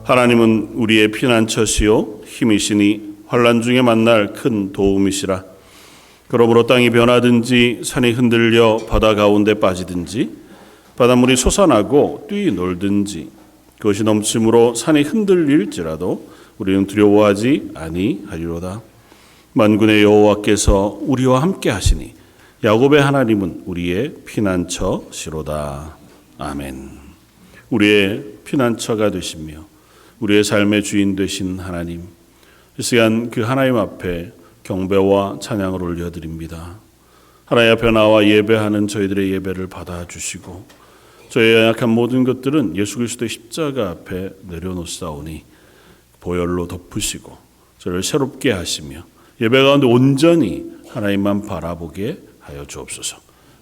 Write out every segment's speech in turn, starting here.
하나님은 우리의 피난처시요 힘이시니 환난 중에 만날 큰 도움이시라. 그러므로 땅이 변하든지 산이 흔들려 바다 가운데 빠지든지 바닷물이 솟아나고 뛰놀든지 그것이 넘침으로 산이 흔들릴지라도 우리는 두려워하지 아니하리로다. 만군의 여호와께서 우리와 함께 하시니 야곱의 하나님은 우리의 피난처시로다. 아멘. 우리의 피난처가 되시며 우리의 삶의 주인 되신 하나님, 이 시간 그 하나님 앞에 경배와 찬양을 올려드립니다. 하나님 앞에 나와 예배하는 저희들의 예배를 받아주시고 저희의 약한 모든 것들은 예수 그리스도의 십자가 앞에 내려놓사오니 보혈로 덮으시고 저를 새롭게 하시며 예배 가운데 온전히 하나님만 바라보게 하여 주옵소서.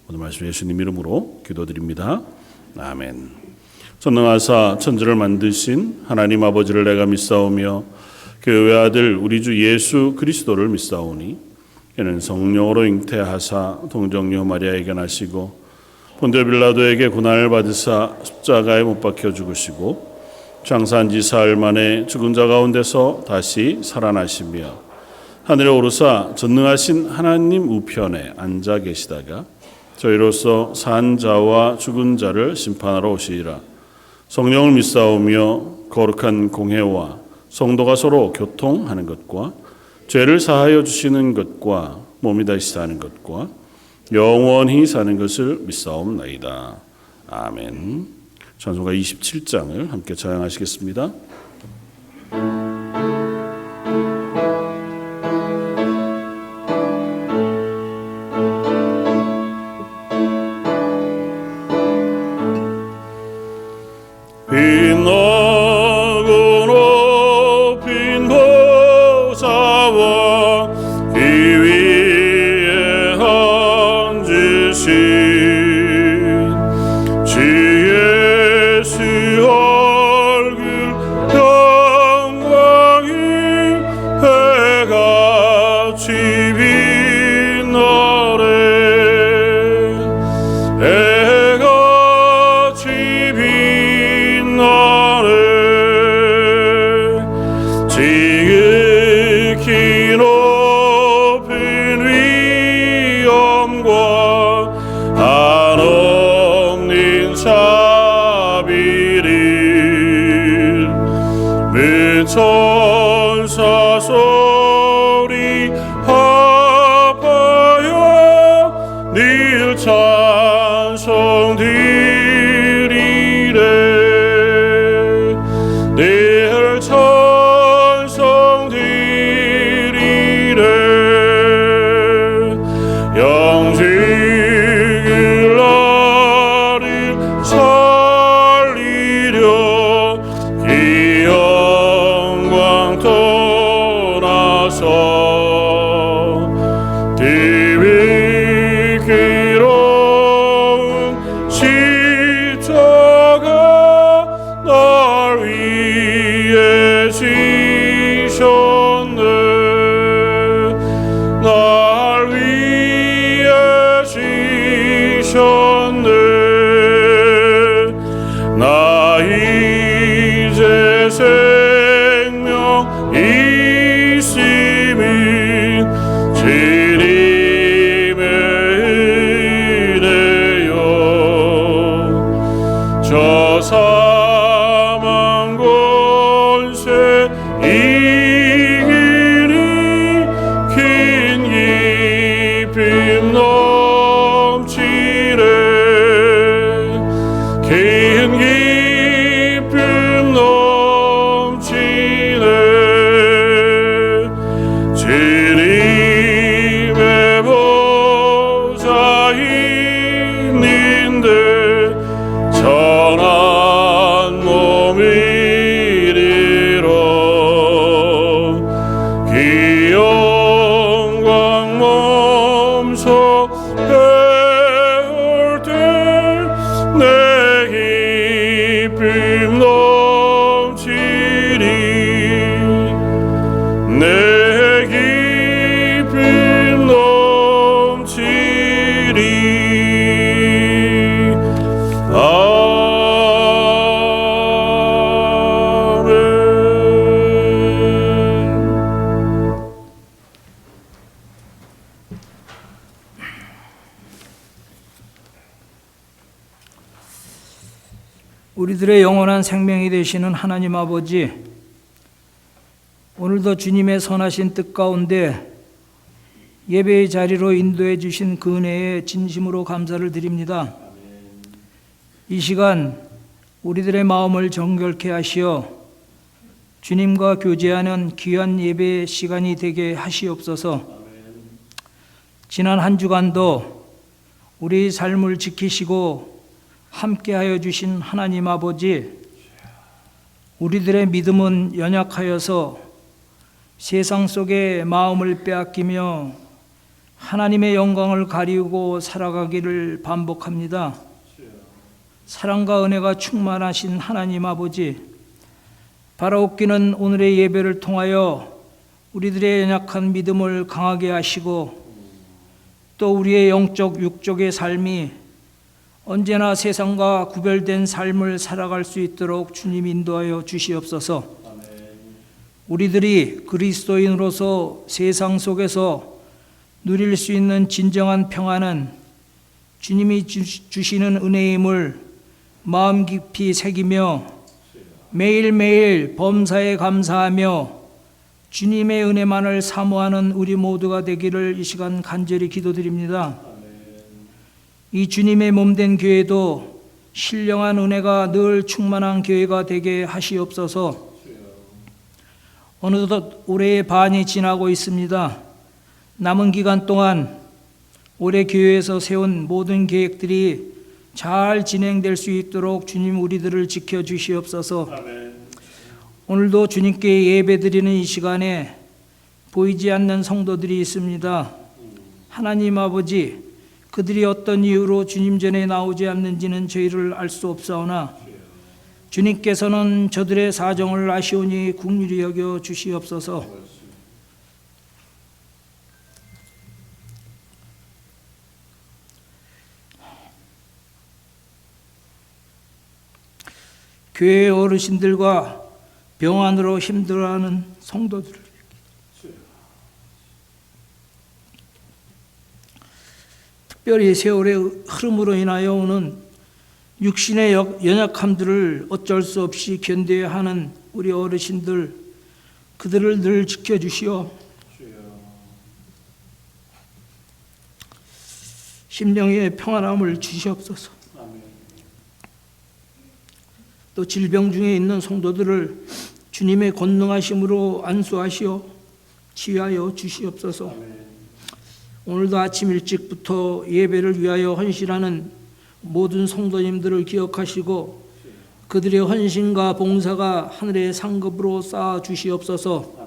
오늘 말씀 예수님 이름으로 기도드립니다. 아멘. 전능하사 천지를 만드신 하나님 아버지를 내가 믿사오며 그 외아들 우리 주 예수 그리스도를 믿사오니 이는 성령으로 잉태하사 동정녀 마리아에게 나시고 본디오 빌라도에게 고난을 받으사 십자가에 못 박혀 죽으시고 장사한 지 사흘 만에 죽은 자 가운데서 다시 살아나시며 하늘에 오르사 전능하신 하나님 우편에 앉아 계시다가 저희로서 산 자와 죽은 자를 심판하러 오시리라. 성령을 믿사오며 거룩한 공회와 성도가 서로 교통하는 것과 죄를 사하여 주시는 것과 몸이 다시 사는 것과 영원히 사는 것을 믿사옵나이다. 아멘. 찬송가 27장을 함께 찬양하시겠습니다. 천사 소리 합하여 늘 찬송 드리래. 늘 찬송 드리래. 영생을 나를 살리려 긴 기쁨 우리들의 영원한 생명이 되시는 하나님 아버지, 오늘도 주님의 선하신 뜻 가운데 예배의 자리로 인도해 주신 그 은혜에 진심으로 감사를 드립니다. 이 시간 우리들의 마음을 정결케 하시어 주님과 교제하는 귀한 예배의 시간이 되게 하시옵소서. 지난 한 주간도 우리 삶을 지키시고 함께하여 주신 하나님 아버지, 우리들의 믿음은 연약하여서 세상 속에 마음을 빼앗기며 하나님의 영광을 가리우고 살아가기를 반복합니다. 사랑과 은혜가 충만하신 하나님 아버지, 바라옵기는 오늘의 예배를 통하여 우리들의 연약한 믿음을 강하게 하시고 또 우리의 영적 육적의 삶이 언제나 세상과 구별된 삶을 살아갈 수 있도록 주님 인도하여 주시옵소서. 우리들이 그리스도인으로서 세상 속에서 누릴 수 있는 진정한 평안은 주님이 주시는 은혜임을 마음 깊이 새기며 매일매일 범사에 감사하며 주님의 은혜만을 사모하는 우리 모두가 되기를 이 시간 간절히 기도드립니다. 이 주님의 몸된 교회도 신령한 은혜가 늘 충만한 교회가 되게 하시옵소서. 어느덧 올해의 반이 지나고 있습니다. 남은 기간 동안 올해 교회에서 세운 모든 계획들이 잘 진행될 수 있도록 주님 우리들을 지켜주시옵소서. 오늘도 주님께 예배드리는 이 시간에 보이지 않는 성도들이 있습니다. 하나님 아버지, 그들이 어떤 이유로 주님 전에 나오지 않는지는 저희를 알 수 없사오나 주님께서는 저들의 사정을 아시오니 긍휼히 여겨 주시옵소서. 교회 어르신들과 병환으로 힘들어하는 성도들을 특별히 세월의 흐름으로 인하여 오는 육신의 연약함들을 어쩔 수 없이 견뎌야 하는 우리 어르신들, 그들을 늘 지켜주시오. 심령의 평안함을 주시옵소서. 또 질병 중에 있는 성도들을 주님의 권능하심으로 안수하시어 치유하여 주시옵소서. 오늘도 아침 일찍부터 예배를 위하여 헌신하는 모든 성도님들을 기억하시고 그들의 헌신과 봉사가 하늘의 상급으로 쌓아 주시옵소서.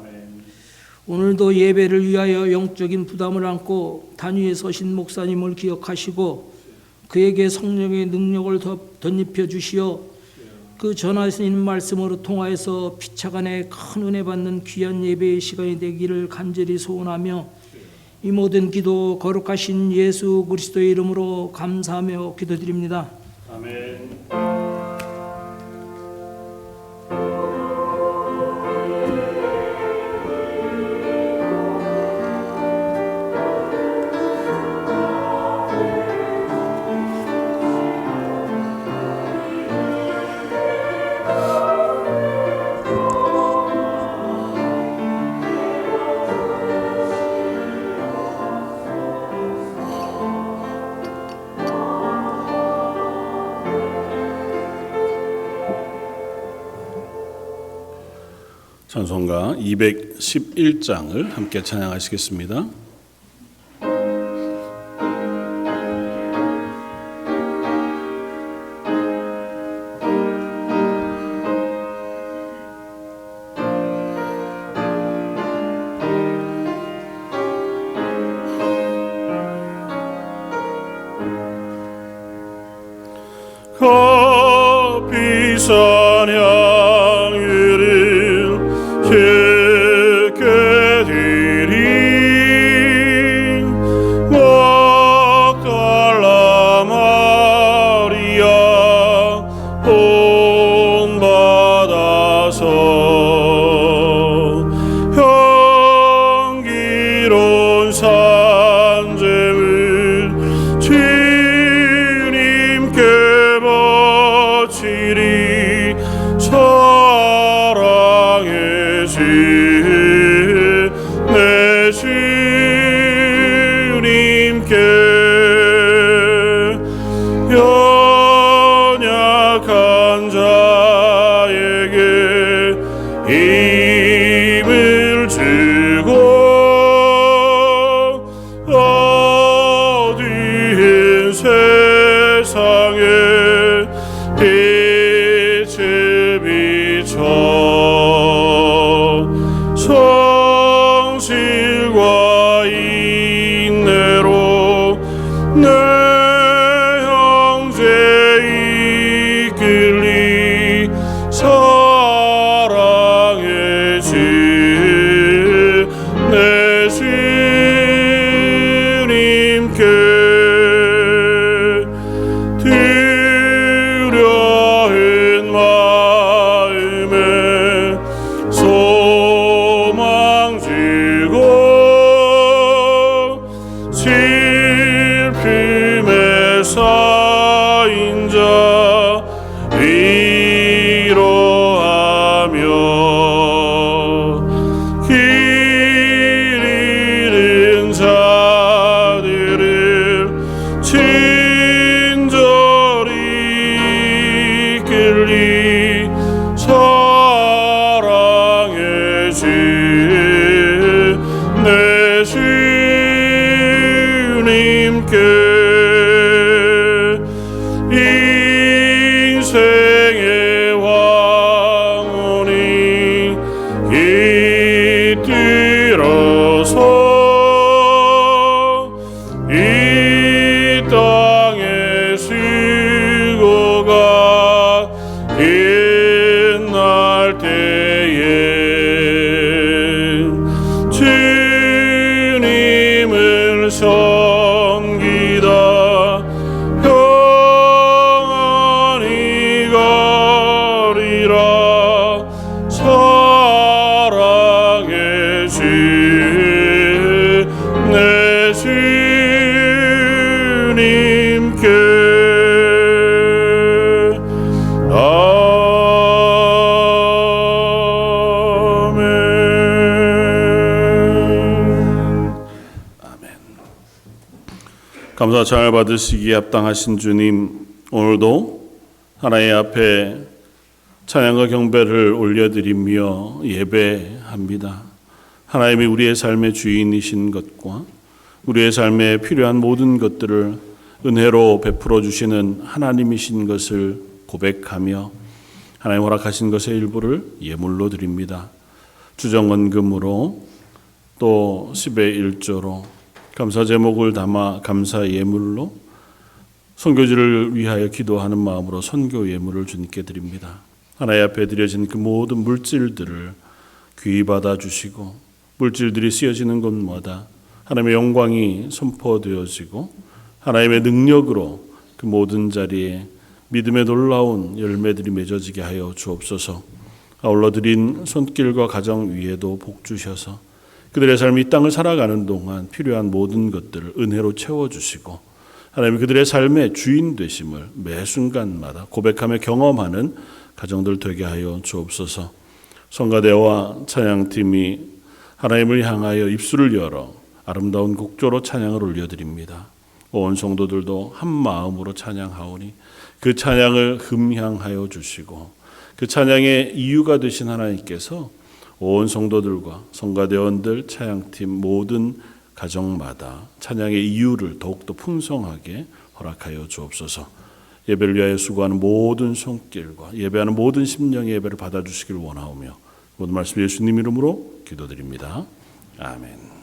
오늘도 예배를 위하여 영적인 부담을 안고 단위에 서신 목사님을 기억하시고 그에게 성령의 능력을 덧입혀 주시어 그 전하신 말씀으로 통하여서 피차간에 큰 은혜 받는 귀한 예배의 시간이 되기를 간절히 소원하며 이 모든 기도 거룩하신 예수 그리스도의 이름으로 감사하며 기도드립니다. 아멘. 찬송가 211장을 함께 찬양하시겠습니다. 비싼 향유를 제게 드린 막달라 마리아 본받아서 향기로운 산재물 주님께 바치리 내 주님께 연약한 자에게 힘을 주고 어두운 세상에 빛을 비춰 성실과 인내로 내 형제 이끌리 사랑의 주 내 주님께 두려운 마음에 소망 주고 슬픔에 쌓인 자 위로하며 길 잃은 자들을 친절히 이끌리 사랑의 주 내 주님께 인생의 왕원이 깃들어서 이 땅의 수고가 끝날 때에 주님을 섬기다 평안히 가리라 사랑의 주 내 주님께 감사 잘 받으시기에 합당하신 주님, 오늘도 하나님 앞에 찬양과 경배를 올려드리며 예배합니다. 하나님이 우리의 삶의 주인이신 것과 우리의 삶에 필요한 모든 것들을 은혜로 베풀어 주시는 하나님이신 것을 고백하며 하나님 허락하신 것의 일부를 예물로 드립니다. 주정원금으로 또 10의 1조로 감사 제목을 담아 감사 예물로 선교지를 위하여 기도하는 마음으로 선교 예물을 주님께 드립니다. 하나님 앞에 드려진 그 모든 물질들을 귀히 받아 주시고 물질들이 쓰여지는 곳마다 하나님의 영광이 선포되어지고 하나님의 능력으로 그 모든 자리에 믿음의 놀라운 열매들이 맺어지게 하여 주옵소서. 아울러 드린 손길과 가정 위에도 복 주셔서 그들의 삶이 이 땅을 살아가는 동안 필요한 모든 것들을 은혜로 채워주시고 하나님이 그들의 삶의 주인 되심을 매 순간마다 고백하며 경험하는 가정들 되게 하여 주옵소서. 성가대와 찬양팀이 하나님을 향하여 입술을 열어 아름다운 곡조로 찬양을 올려드립니다. 온 성도들도 한 마음으로 찬양하오니 그 찬양을 흠향하여 주시고 그 찬양의 이유가 되신 하나님께서 온 성도들과 성가대원들, 찬양팀 모든 가정마다 찬양의 이유를 더욱더 풍성하게 허락하여 주옵소서. 예배를 위하여 수고하는 모든 손길과 예배하는 모든 심령의 예배를 받아주시길 원하오며 모든 말씀 예수님 이름으로 기도드립니다. 아멘.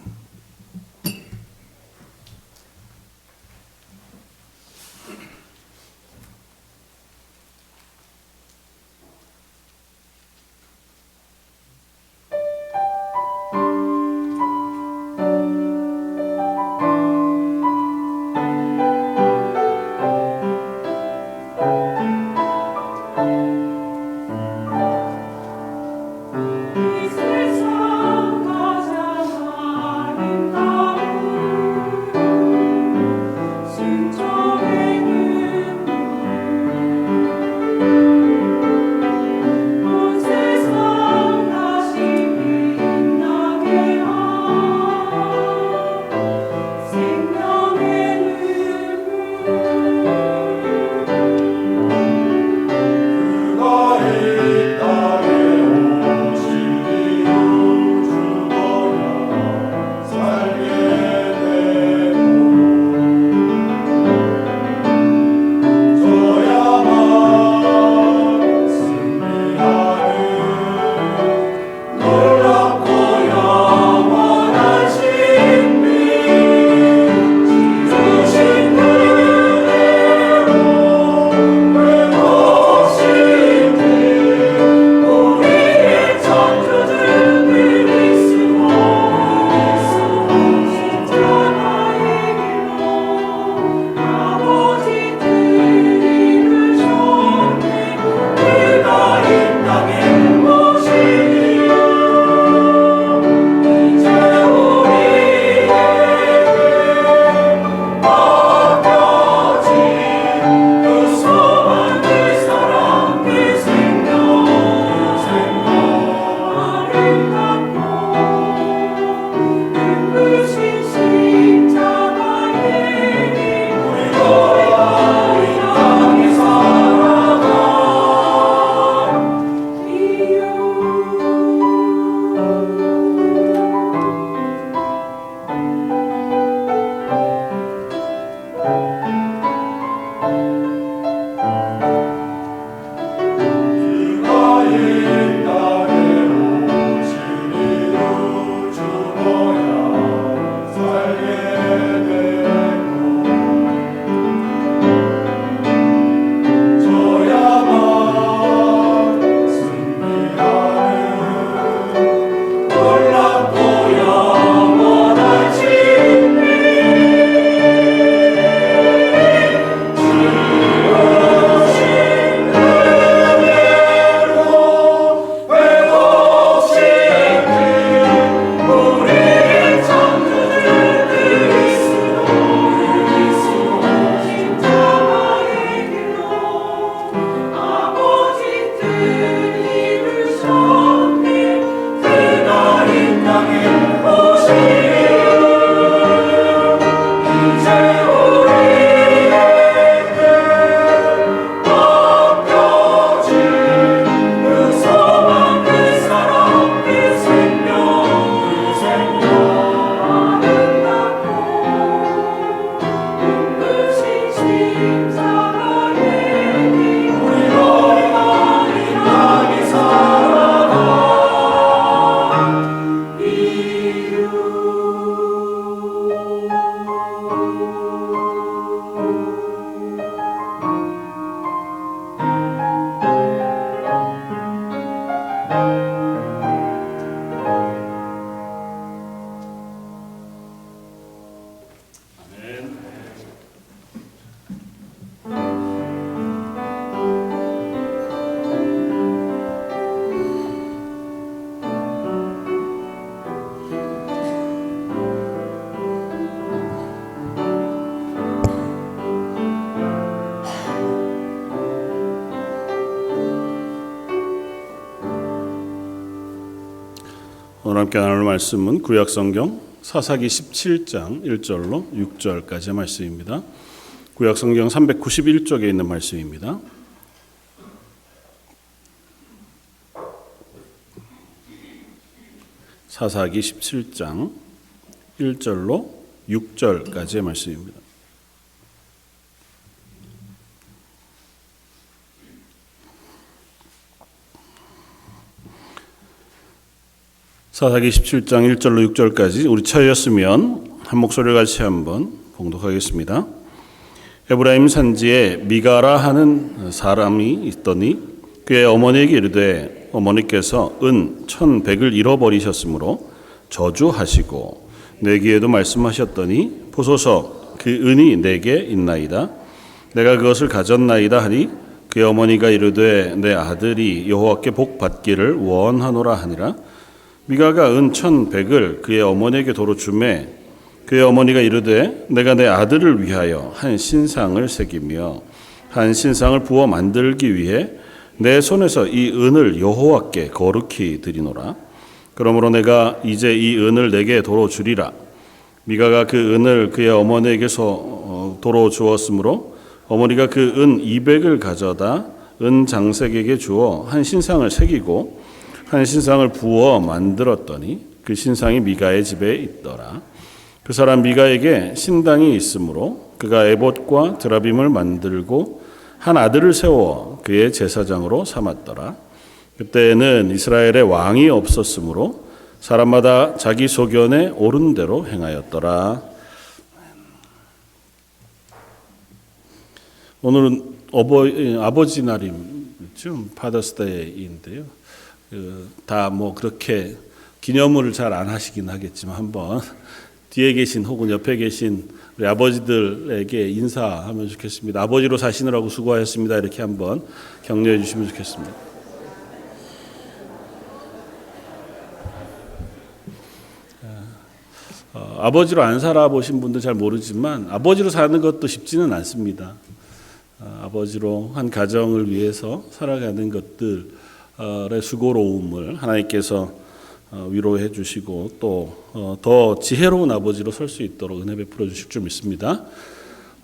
오늘 함께 나눌 말씀은 구약성경 사사기 17장 1절로 6절까지의 말씀입니다. 구약성경 391쪽에 있는 말씀입니다. 사사기 17장 1절로 6절까지의 말씀입니다. 사사기 17장 1절로 6절까지 우리 차였으면 한 목소리를 같이 한번 봉독하겠습니다. 에브라임 산지에 미가라 하는 사람이 있더니 그의 어머니에게 이르되 어머니께서 은 1,100을 잃어버리셨으므로 저주하시고 내게에도 말씀하셨더니 보소서 그 은이 내게 있나이다. 내가 그것을 가졌나이다 하니 그의 어머니가 이르되 내 아들이 여호와께 복 받기를 원하노라 하니라. 미가가 은 1,100을 그의 어머니에게 도로 주매 그의 어머니가 이르되 내가 내 아들을 위하여 한 신상을 새기며 한 신상을 부어 만들기 위해 내 손에서 이 은을 여호와께 거룩히 드리노라. 그러므로 내가 이제 이 은을 내게 도로 주리라. 미가가 그 은을 그의 어머니에게서 도로 주었으므로 어머니가 그 은 200을 가져다 은 장색에게 주어 한 신상을 새기고 한 신상을 부어 만들었더니 그 신상이 미가의 집에 있더라. 그 사람 미가에게 신당이 있으므로 그가 에봇과 드라빔을 만들고 한 아들을 세워 그의 제사장으로 삼았더라. 그때에는 이스라엘에 왕이 없었으므로 사람마다 자기 소견에 옳은 대로 행하였더라. 오늘은 아버지 날이죠. 파더스데이인데요. 다 뭐 그렇게 기념을 잘 안 하시긴 하겠지만 한번 뒤에 계신 혹은 옆에 계신 우리 아버지들에게 인사하면 좋겠습니다. 아버지로 사시느라고 수고하셨습니다. 이렇게 한번 격려해 주시면 좋겠습니다. 아버지로 안 살아보신 분들 잘 모르지만 아버지로 사는 것도 쉽지는 않습니다. 아버지로 한 가정을 위해서 살아가는 것들의 수고로움을 하나님께서 위로해 주시고 또 더 지혜로운 아버지로 설 수 있도록 은혜 베풀어 주실 줄 믿습니다.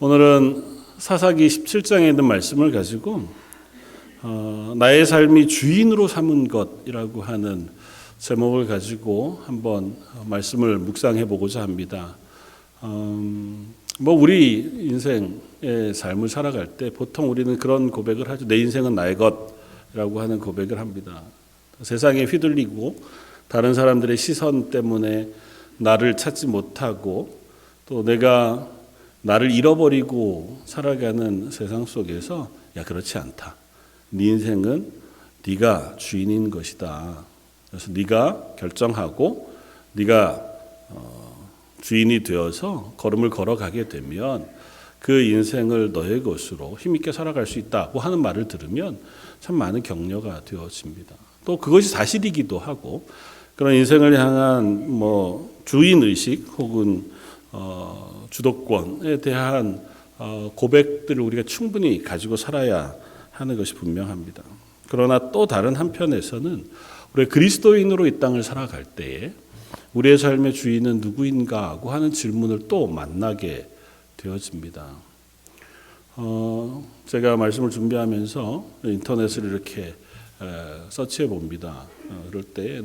오늘은 사사기 17장에 있는 말씀을 가지고 나의 삶이 주인으로 삼은 것이라고 하는 제목을 가지고 한번 말씀을 묵상해 보고자 합니다. 우리 인생의 삶을 살아갈 때 보통 우리는 그런 고백을 하죠. 내 인생은 나의 것이라고 하는 고백을 합니다. 세상에 휘둘리고 다른 사람들의 시선 때문에 나를 찾지 못하고 또 내가 나를 잃어버리고 살아가는 세상 속에서 야 그렇지 않다. 네 인생은 네가 주인인 것이다. 그래서 네가 결정하고 네가 주인이 되어서 걸음을 걸어가게 되면 그 인생을 너의 것으로 힘있게 살아갈 수 있다고 하는 말을 들으면 참 많은 격려가 되어집니다. 또 그것이 사실이기도 하고 그런 인생을 향한 주인 의식 혹은 주도권에 대한 고백들을 우리가 충분히 가지고 살아야 하는 것이 분명합니다. 그러나 또 다른 한편에서는 우리 그리스도인으로 이 땅을 살아갈 때에 우리의 삶의 주인은 누구인가 하고 하는 질문을 또 만나게 되어집니다. 제가 말씀을 준비하면서 인터넷을 이렇게 서치해 봅니다. 그럴 때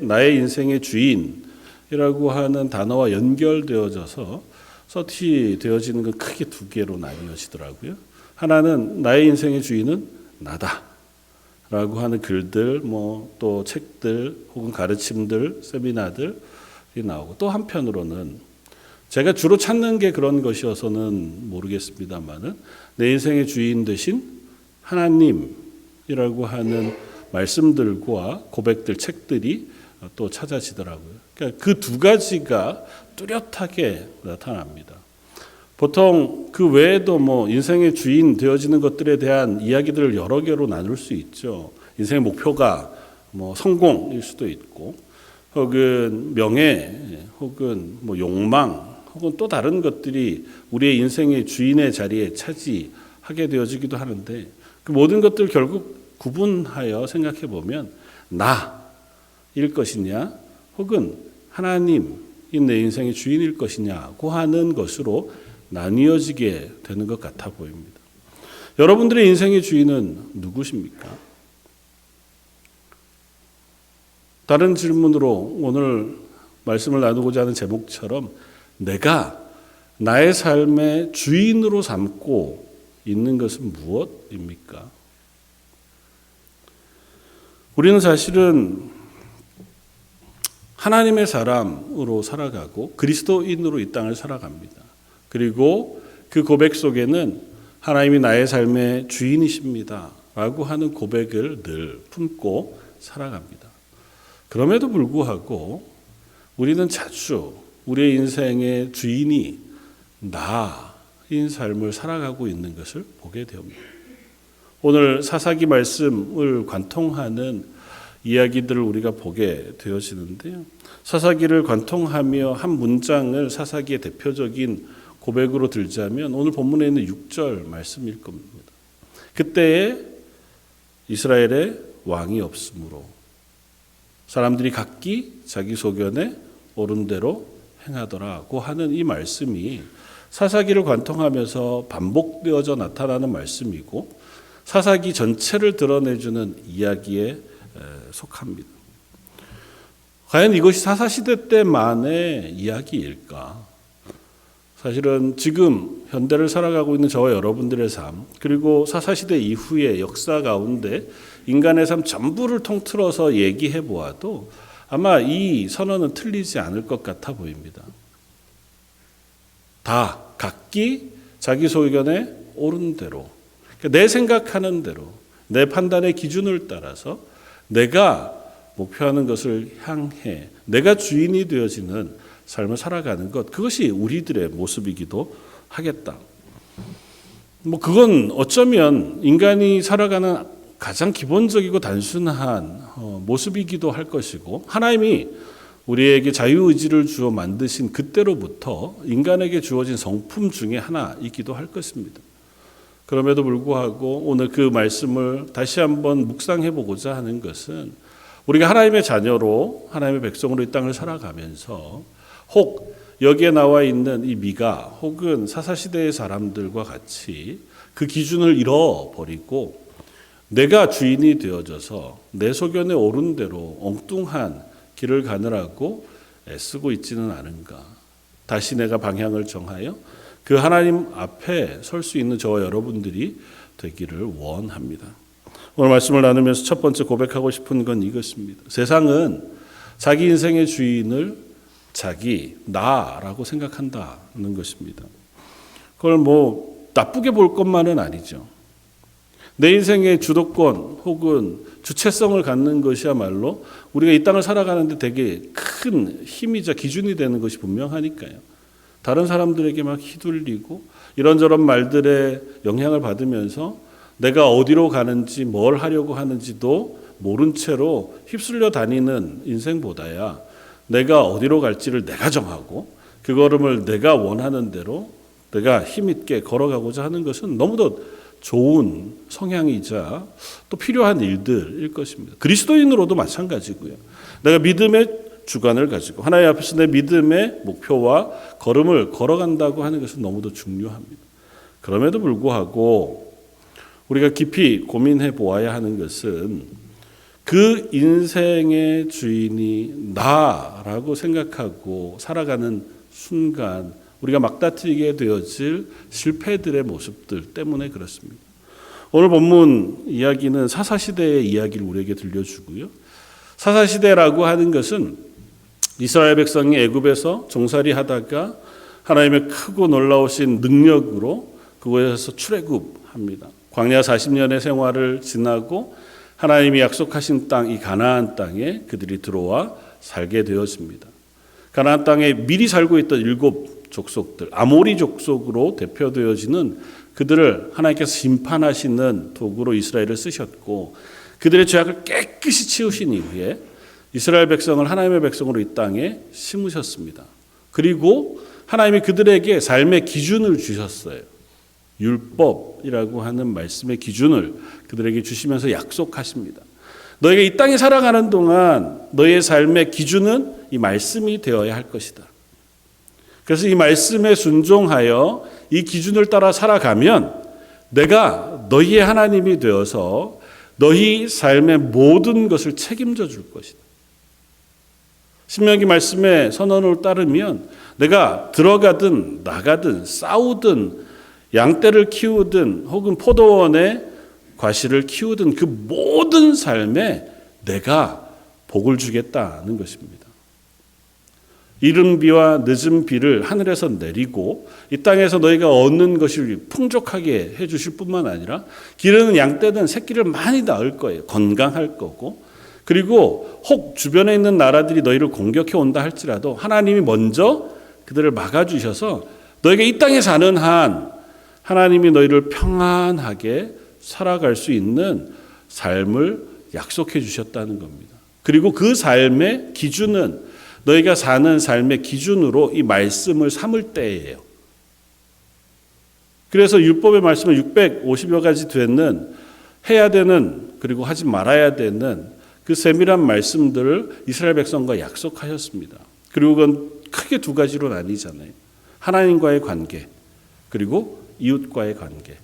나의 인생의 주인이라고 하는 단어와 연결되어져서 서치되어지는 건 크게 두 개로 나뉘어지더라고요. 하나는 나의 인생의 주인은 나다 라고 하는 글들, 또 책들 혹은 가르침들, 세미나들이 나오고 또 한편으로는 제가 주로 찾는 게 그런 것이어서는 모르겠습니다만은 내 인생의 주인 되신 하나님이라고 하는 말씀들과 고백들, 책들이 또 찾아지더라고요. 그러니까 그 두 가지가 뚜렷하게 나타납니다. 보통 그 외에도 인생의 주인 되어지는 것들에 대한 이야기들을 여러 개로 나눌 수 있죠. 인생의 목표가 성공일 수도 있고, 혹은 명예, 혹은 욕망, 혹은 또 다른 것들이 우리의 인생의 주인의 자리에 차지하게 되어지기도 하는데 그 모든 것들 결국 구분하여 생각해 보면 나일 것이냐, 혹은 하나님이 내 인생의 주인일 것이냐고 하는 것으로 나뉘어지게 되는 것 같아 보입니다. 여러분들의 인생의 주인은 누구십니까? 다른 질문으로 오늘 말씀을 나누고자 하는 제목처럼 내가 나의 삶의 주인으로 삼고 있는 것은 무엇입니까? 우리는 사실은 하나님의 사람으로 살아가고 그리스도인으로 이 땅을 살아갑니다. 그리고 그 고백 속에는 하나님이 나의 삶의 주인이십니다 라고 하는 고백을 늘 품고 살아갑니다. 그럼에도 불구하고 우리는 자주 우리의 인생의 주인이 나인 삶을 살아가고 있는 것을 보게 됩니다. 오늘 사사기 말씀을 관통하는 이야기들을 우리가 보게 되어지는데요. 사사기를 관통하며 한 문장을 사사기의 대표적인 고백으로 들자면 오늘 본문에 있는 6절 말씀일 겁니다. 그때에 이스라엘에 왕이 없으므로 사람들이 각기 자기 소견에 옳은 대로 행하더라고 하는 이 말씀이 사사기를 관통하면서 반복되어져 나타나는 말씀이고 사사기 전체를 드러내주는 이야기에 속합니다. 과연 이것이 사사시대 때만의 이야기일까? 사실은 지금 현대를 살아가고 있는 저와 여러분들의 삶, 그리고 사사시대 이후의 역사 가운데 인간의 삶 전부를 통틀어서 얘기해 보아도 아마 이 선언은 틀리지 않을 것 같아 보입니다. 다 각기 자기 소견에 옳은 대로, 내 생각하는 대로, 내 판단의 기준을 따라서 내가 목표하는 것을 향해 내가 주인이 되어지는 삶을 살아가는 것, 그것이 우리들의 모습이기도 하겠다. 그건 어쩌면 인간이 살아가는 가장 기본적이고 단순한 모습이기도 할 것이고 하나님이 우리에게 자유의지를 주어 만드신 그때로부터 인간에게 주어진 성품 중에 하나이기도 할 것입니다. 그럼에도 불구하고 오늘 그 말씀을 다시 한번 묵상해 보고자 하는 것은 우리가 하나님의 자녀로 하나님의 백성으로 이 땅을 살아가면서 혹 여기에 나와 있는 이 미가 혹은 사사시대의 사람들과 같이 그 기준을 잃어버리고 내가 주인이 되어져서 내 소견에 옳은 대로 엉뚱한 길을 가느라고 애쓰고 있지는 않은가. 다시 내가 방향을 정하여 그 하나님 앞에 설 수 있는 저와 여러분들이 되기를 원합니다. 오늘 말씀을 나누면서 첫 번째 고백하고 싶은 건 이것입니다. 세상은 자기 인생의 주인을 자기, 나라고 생각한다는 것입니다. 그걸 나쁘게 볼 것만은 아니죠. 내 인생의 주도권 혹은 주체성을 갖는 것이야말로 우리가 이 땅을 살아가는데 되게 큰 힘이자 기준이 되는 것이 분명하니까요. 다른 사람들에게 막 휘둘리고 이런저런 말들의 영향을 받으면서 내가 어디로 가는지 뭘 하려고 하는지도 모른 채로 휩쓸려 다니는 인생보다야 내가 어디로 갈지를 내가 정하고 그 걸음을 내가 원하는 대로 내가 힘있게 걸어가고자 하는 것은 너무도 좋은 성향이자 또 필요한 일들일 것입니다. 그리스도인으로도 마찬가지고요. 내가 믿음의 주관을 가지고 하나님 앞에서 내 믿음의 목표와 걸음을 걸어간다고 하는 것은 너무도 중요합니다. 그럼에도 불구하고 우리가 깊이 고민해 보아야 하는 것은 그 인생의 주인이 나라고 생각하고 살아가는 순간 우리가 막다트리게 되어질 실패들의 모습들 때문에 그렇습니다. 오늘 본문 이야기는 사사시대의 이야기를 우리에게 들려주고요. 사사시대라고 하는 것은 이스라엘 백성이 애굽에서 종살이 하다가 하나님의 크고 놀라우신 능력으로 그곳에서 출애굽합니다. 광야 40년의 생활을 지나고 하나님이 약속하신 땅, 이 가나안 땅에 그들이 들어와 살게 되었습니다. 가나안 땅에 미리 살고 있던 7 족속들, 아모리 족속으로 대표되어지는 그들을 하나님께서 심판하시는 도구로 이스라엘을 쓰셨고 그들의 죄악을 깨끗이 치우신 이후에 이스라엘 백성을 하나님의 백성으로 이 땅에 심으셨습니다. 그리고 하나님이 그들에게 삶의 기준을 주셨어요. 율법이라고 하는 말씀의 기준을 그들에게 주시면서 약속하십니다. 너희가 이 땅에 살아가는 동안 너희의 삶의 기준은 이 말씀이 되어야 할 것이다. 그래서 이 말씀에 순종하여 이 기준을 따라 살아가면 내가 너희의 하나님이 되어서 너희 삶의 모든 것을 책임져 줄 것이다. 신명기 말씀의 선언을 따르면 내가 들어가든 나가든 싸우든 양떼를 키우든 혹은 포도원에 과실을 키우든 그 모든 삶에 내가 복을 주겠다는 것입니다. 이른 비와 늦은 비를 하늘에서 내리고 이 땅에서 너희가 얻는 것을 풍족하게 해주실 뿐만 아니라 기르는 양떼는 새끼를 많이 낳을 거예요. 건강할 거고, 그리고 혹 주변에 있는 나라들이 너희를 공격해 온다 할지라도 하나님이 먼저 그들을 막아주셔서 너희가 이 땅에 사는 한 하나님이 너희를 평안하게 살아갈 수 있는 삶을 약속해 주셨다는 겁니다. 그리고 그 삶의 기준은 너희가 사는 삶의 기준으로 이 말씀을 삼을 때예요. 그래서 율법의 말씀은 650여 가지 되는 해야 되는 그리고 하지 말아야 되는 그 세밀한 말씀들을 이스라엘 백성과 약속하셨습니다. 그리고 그건 크게 두 가지로 나뉘잖아요. 하나님과의 관계 그리고 이웃과의 관계.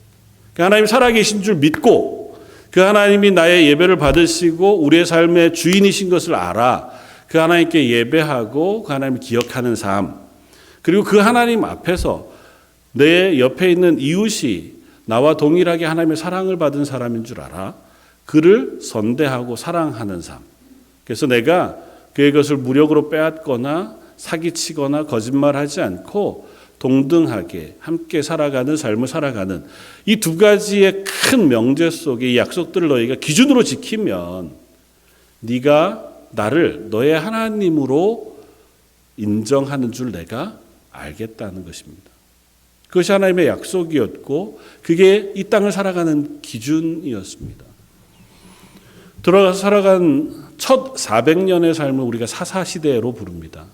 그 하나님 살아계신 줄 믿고 그 하나님이 나의 예배를 받으시고 우리의 삶의 주인이신 것을 알아 그 하나님께 예배하고 그 하나님을 기억하는 삶, 그리고 그 하나님 앞에서 내 옆에 있는 이웃이 나와 동일하게 하나님의 사랑을 받은 사람인 줄 알아 그를 선대하고 사랑하는 삶. 그래서 내가 그의 것을 무력으로 빼앗거나 사기치거나 거짓말하지 않고 동등하게 함께 살아가는 삶을 살아가는 이 두 가지의 큰 명제 속에 이 약속들을 너희가 기준으로 지키면 네가 나를 너의 하나님으로 인정하는 줄 내가 알겠다는 것입니다. 그것이 하나님의 약속이었고 그게 이 땅을 살아가는 기준이었습니다. 들어가서 살아간 첫 400년의 삶을 우리가 사사시대로 부릅니다.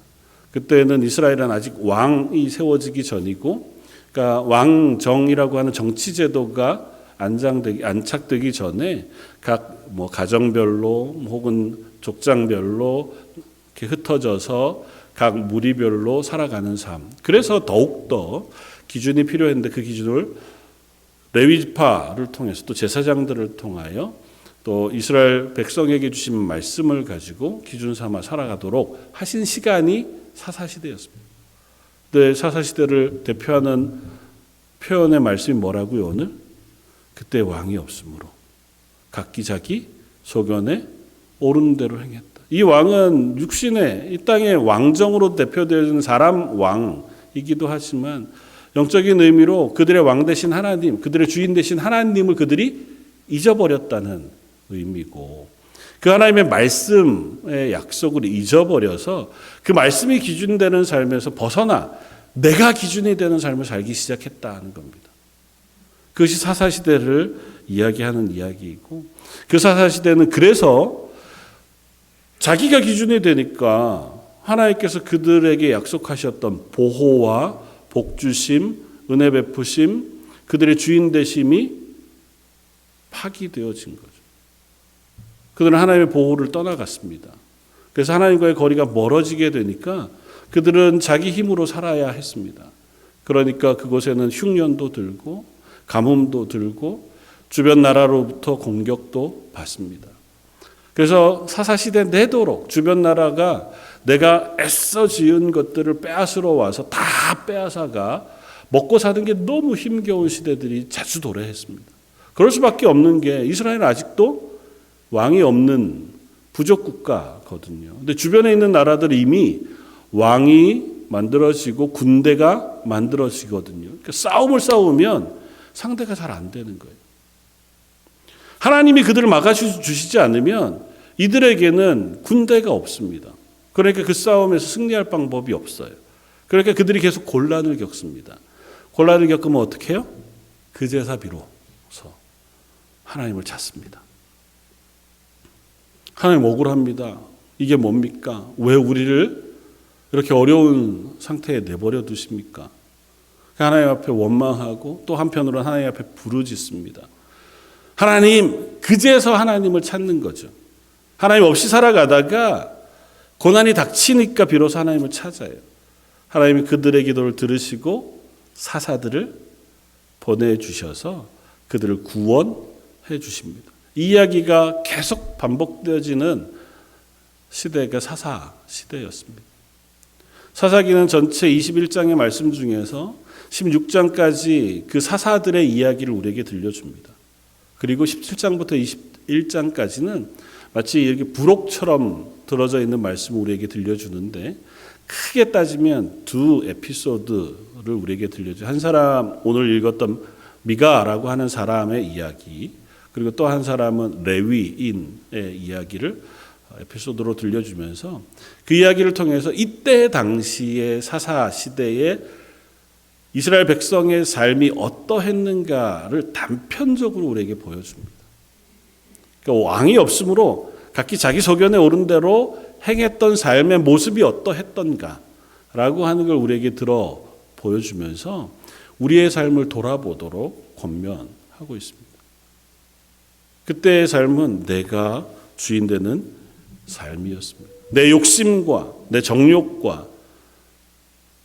그때는 이스라엘은 아직 왕이 세워지기 전이고, 그러니까 왕정이라고 하는 정치제도가 안착되기 전에 각 가정별로 혹은 족장별로 이렇게 흩어져서 각 무리별로 살아가는 삶. 그래서 더욱더 기준이 필요했는데 그 기준을 레위지파를 통해서 또 제사장들을 통하여 또 이스라엘 백성에게 주신 말씀을 가지고 기준 삼아 살아가도록 하신 시간이 사사시대였습니다. 네, 사사시대를 대표하는 표현의 말씀이 뭐라고요 오늘? 그때 왕이 없으므로 각기 자기 소견에 옳은 대로 행했다. 이 왕은 육신의 이 땅의 왕정으로 대표되어지는 사람 왕이기도 하지만 영적인 의미로 그들의 왕 되신 하나님, 그들의 주인 되신 하나님을 그들이 잊어버렸다는 의미고 그 하나님의 말씀의 약속을 잊어버려서 그 말씀이 기준되는 삶에서 벗어나 내가 기준이 되는 삶을 살기 시작했다는 겁니다. 그것이 사사시대를 이야기하는 이야기이고 그 사사시대는 그래서 자기가 기준이 되니까 하나님께서 그들에게 약속하셨던 보호와 복주심, 은혜 베푸심, 그들의 주인 되심이 파기되어진 거죠. 그들은 하나님의 보호를 떠나갔습니다. 그래서 하나님과의 거리가 멀어지게 되니까 그들은 자기 힘으로 살아야 했습니다. 그러니까 그곳에는 흉년도 들고 가뭄도 들고 주변 나라로부터 공격도 받습니다. 그래서 사사시대 내도록 주변 나라가 내가 애써 지은 것들을 빼앗으러 와서 다 빼앗아가 먹고 사는 게 너무 힘겨운 시대들이 자주 도래했습니다. 그럴 수밖에 없는 게 이스라엘은 아직도 왕이 없는 부족 국가거든요. 근데 주변에 있는 나라들은 이미 왕이 만들어지고 군대가 만들어지거든요. 그러니까 싸움을 싸우면 상대가 잘 안 되는 거예요. 하나님이 그들을 막아주시지 않으면 이들에게는 군대가 없습니다. 그러니까 그 싸움에서 승리할 방법이 없어요. 그러니까 그들이 계속 곤란을 겪습니다. 곤란을 겪으면 어떻게 해요? 그제서 비로소 하나님을 찾습니다. 하나님 억울합니다. 이게 뭡니까? 왜 우리를 이렇게 어려운 상태에 내버려 두십니까? 하나님 앞에 원망하고 또 한편으로는 하나님 앞에 부르짖습니다. 하나님, 그제서 하나님을 찾는 거죠. 하나님 없이 살아가다가 고난이 닥치니까 비로소 하나님을 찾아요. 하나님이 그들의 기도를 들으시고 사사들을 보내주셔서 그들을 구원해 주십니다. 이 이야기가 계속 반복되어지는 시대가 사사 시대였습니다. 사사기는 전체 21장의 말씀 중에서 16장까지 그 사사들의 이야기를 우리에게 들려줍니다. 그리고 17장부터 21장까지는 마치 이렇게 부록처럼 들어져 있는 말씀을 우리에게 들려주는데, 크게 따지면 두 에피소드를 우리에게 들려줘요. 한 사람, 오늘 읽었던 미가라고 하는 사람의 이야기, 그리고 또 한 사람은 레위인의 이야기를 에피소드로 들려주면서 그 이야기를 통해서 이때 당시의 사사 시대에 이스라엘 백성의 삶이 어떠했는가를 단편적으로 우리에게 보여줍니다. 그러니까 왕이 없으므로 각기 자기 소견에 오른 대로 행했던 삶의 모습이 어떠했던가라고 하는 걸 우리에게 들어 보여주면서 우리의 삶을 돌아보도록 권면하고 있습니다. 그때의 삶은 내가 주인 되는 삶이었습니다. 내 욕심과 내 정욕과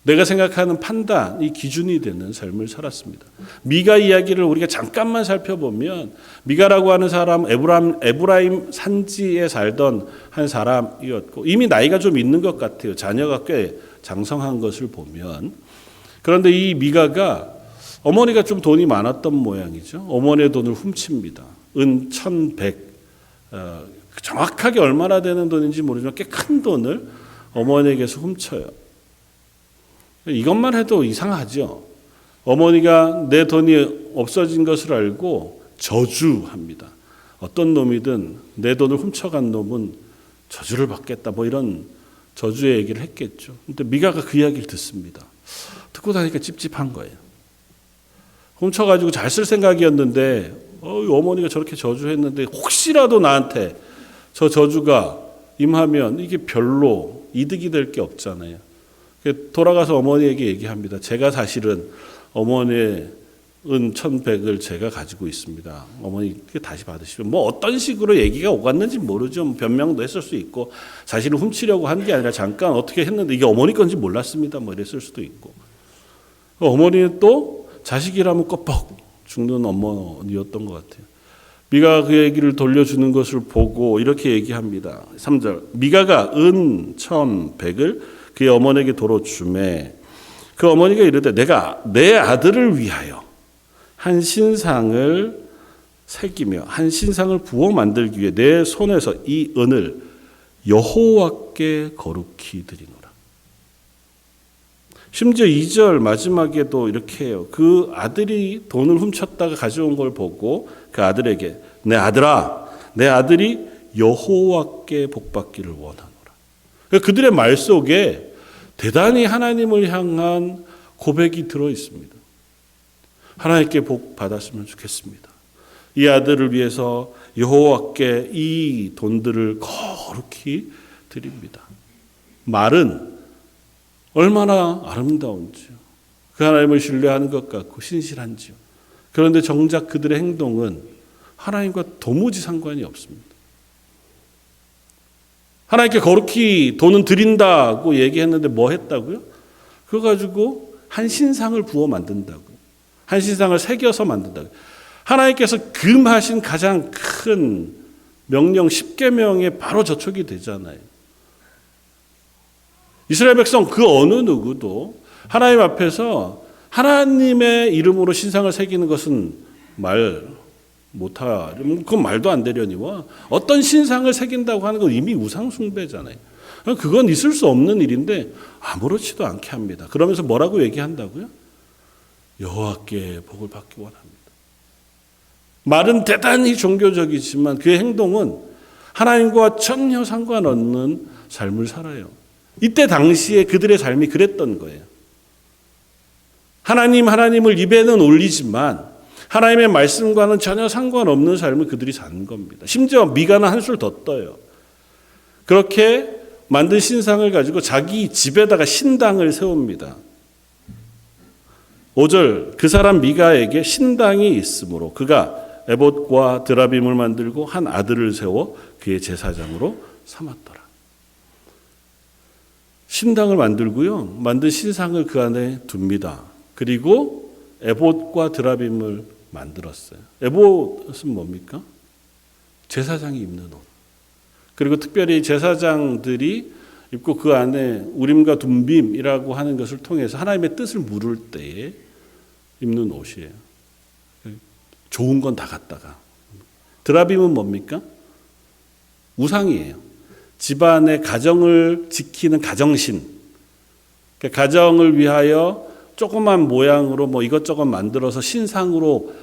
내가 생각하는 판단이 기준이 되는 삶을 살았습니다. 미가 이야기를 우리가 잠깐만 살펴보면, 미가라고 하는 사람 에브라임 산지에 살던 한 사람이었고 이미 나이가 좀 있는 것 같아요. 자녀가 꽤 장성한 것을 보면. 그런데 이 미가가 어머니가 좀 돈이 많았던 모양이죠. 어머니의 돈을 훔칩니다. 은 1,100, 정확하게 얼마나 되는 돈인지 모르지만 꽤 큰 돈을 어머니에게서 훔쳐요. 이것만 해도 이상하죠. 어머니가 내 돈이 없어진 것을 알고 저주합니다. 어떤 놈이든 내 돈을 훔쳐간 놈은 저주를 받겠다, 뭐 이런 저주의 얘기를 했겠죠. 근데 미가가 그 이야기를 듣습니다. 듣고 나니까 찝찝한 거예요. 훔쳐가지고 잘 쓸 생각이었는데 어머니가 저렇게 저주했는데 혹시라도 나한테 저 저주가 임하면 이게 별로 이득이 될 게 없잖아요. 돌아가서 어머니에게 얘기합니다. 제가 사실은 어머니의 은 1,100을 제가 가지고 있습니다. 어머니 다시 받으시면, 뭐 어떤 식으로 얘기가 오갔는지 모르죠. 변명도 했을 수 있고, 사실은 훔치려고 한 게 아니라 잠깐 어떻게 했는데 이게 어머니 건지 몰랐습니다, 뭐 이랬을 수도 있고. 어머니는 또 자식이라면 껍벅 죽는 어머니였던 것 같아요. 미가가 그 얘기를 돌려주는 것을 보고 이렇게 얘기합니다. 3절, 미가가 은 1,100을 그의 어머니에게 도로 주매 그 어머니가 이르되 내가 내 아들을 위하여 한 신상을 새기며 한 신상을 부어 만들기 위해 내 손에서 이 은을 여호와께 거룩히 드리노라. 심지어 2절 마지막에도 이렇게 해요. 그 아들이 돈을 훔쳤다가 가져온 걸 보고 그 아들에게 내 아들아, 내 아들이 여호와께 복받기를 원하노라. 그들의 말 속에 대단히 하나님을 향한 고백이 들어 있습니다. 하나님께 복 받았으면 좋겠습니다. 이 아들을 위해서 여호와께 이 돈들을 거룩히 드립니다. 말은 얼마나 아름다운지요. 그 하나님을 신뢰하는 것 같고 신실한지요. 그런데 정작 그들의 행동은 하나님과 도무지 상관이 없습니다. 하나님께 거룩히 돈은 드린다고 얘기했는데 뭐 했다고요? 그거 가지고 한 신상을 부어 만든다고요. 한 신상을 새겨서 만든다고요. 하나님께서 금하신 가장 큰 명령 10계명에 바로 저촉이 되잖아요. 이스라엘 백성 그 어느 누구도 하나님 앞에서 하나님의 이름으로 신상을 새기는 것은 그건 말도 안 되려니와 어떤 신상을 새긴다고 하는 건 이미 우상숭배잖아요. 그건 있을 수 없는 일인데 아무렇지도 않게 합니다. 그러면서 뭐라고 얘기한다고요? 여호와께 복을 받기 원합니다. 말은 대단히 종교적이지만 그의 행동은 하나님과 전혀 상관없는 삶을 살아요. 이때 당시에 그들의 삶이 그랬던 거예요. 하나님을 입에는 올리지만 하나님의 말씀과는 전혀 상관없는 삶을 그들이 사는 겁니다. 심지어 미가는 한술 더 떠요. 그렇게 만든 신상을 가지고 자기 집에다가 신당을 세웁니다. 5절, 그 사람 미가에게 신당이 있으므로 그가 에봇과 드라빔을 만들고 한 아들을 세워 그의 제사장으로 삼았더라. 신당을 만들고요. 만든 신상을 그 안에 둡니다. 그리고 에봇과 드라빔을 만들었어요. 에봇은 뭡니까? 제사장이 입는 옷. 그리고 특별히 제사장들이 입고 그 안에 우림과 둠빔이라고 하는 것을 통해서 하나님의 뜻을 물을 때에 입는 옷이에요. 좋은 건 다 갖다가. 드라빔은 뭡니까? 우상이에요. 집안의 가정을 지키는 가정신. 그러니까 가정을 위하여 조그만 모양으로 뭐 이것저것 만들어서 신상으로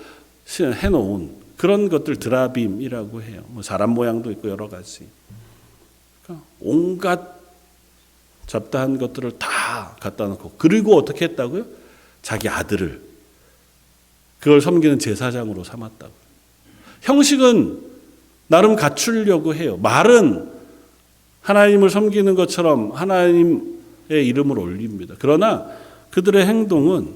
해놓은 그런 것들 드라빔이라고 해요. 뭐 사람 모양도 있고 여러 가지. 그러니까 온갖 잡다한 것들을 다 갖다 놓고, 그리고 어떻게 했다고요? 자기 아들을 그걸 섬기는 제사장으로 삼았다고. 형식은 나름 갖추려고 해요. 말은 하나님을 섬기는 것처럼 하나님의 이름을 올립니다. 그러나 그들의 행동은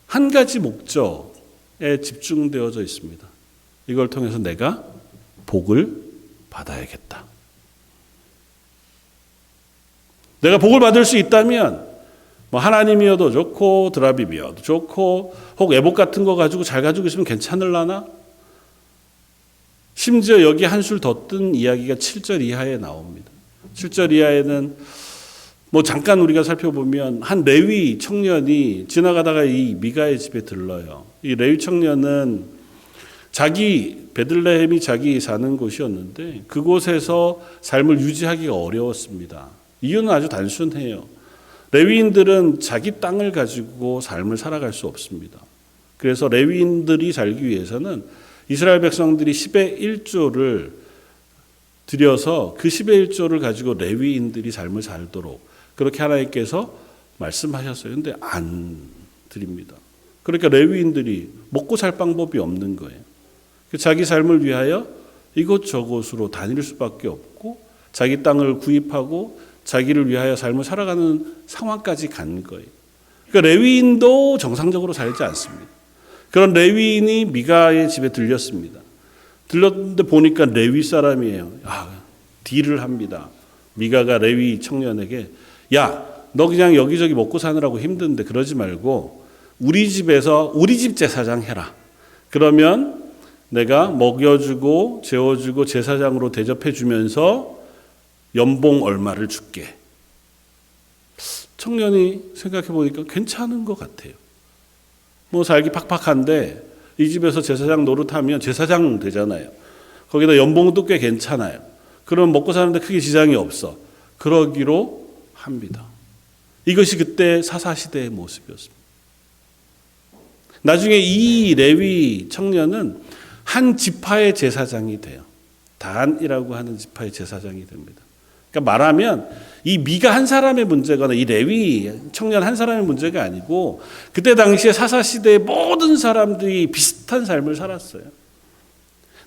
한 가지 목적에 집중되어져 있습니다. 이걸 통해서 내가 복을 받아야겠다. 내가 복을 받을 수 있다면 뭐 하나님이어도 좋고 드라빔이어도 좋고 혹 에봇 같은 거 가지고 잘 가지고 있으면 괜찮을라나? 심지어 여기 한술 더 뜬 이야기가 7절 이하에 나옵니다. 7절 이하에는 뭐 잠깐 우리가 살펴보면 한 레위 청년이 지나가다가 이 미가의 집에 들러요. 이 레위 청년은 베들레헴이 자기 사는 곳이었는데 그곳에서 삶을 유지하기가 어려웠습니다. 이유는 아주 단순해요. 레위인들은 자기 땅을 가지고 삶을 살아갈 수 없습니다. 그래서 레위인들이 살기 위해서는 이스라엘 백성들이 10의 1조를 들여서 그 10의 1조를 가지고 레위인들이 삶을 살도록 그렇게 하나님께서 말씀하셨어요. 그런데 안 드립니다. 그러니까 레위인들이 먹고 살 방법이 없는 거예요. 자기 삶을 위하여 이곳저곳으로 다닐 수밖에 없고 자기 땅을 구입하고 자기를 위하여 삶을 살아가는 상황까지 간 거예요. 그러니까 레위인도 정상적으로 살지 않습니다. 그런 레위인이 미가의 집에 들렸습니다. 들렸는데 보니까 레위 사람이에요. 딜을 합니다. 미가가 레위 청년에게 야, 너 그냥 여기저기 먹고 사느라고 힘든데 그러지 말고 우리 집에서 우리 집 제사장 해라. 그러면 내가 먹여주고 재워주고 제사장으로 대접해주면서 연봉 얼마를 줄게. 청년이 생각해 보니까 괜찮은 것 같아요. 뭐 살기 팍팍한데 이 집에서 제사장 노릇하면 제사장 되잖아요. 거기다 연봉도 꽤 괜찮아요. 그럼 먹고 사는데 크게 지장이 없어. 그러기로 합니다. 이것이 그때 사사시대의 모습이었습니다. 나중에 이 레위 청년은 한 지파의 제사장이 돼요. 단이라고 하는 지파의 제사장이 됩니다. 그러니까 말하면 이 미가 한 사람의 문제거나 이 레위 청년 한 사람의 문제가 아니고 그때 당시에 사사시대의 모든 사람들이 비슷한 삶을 살았어요.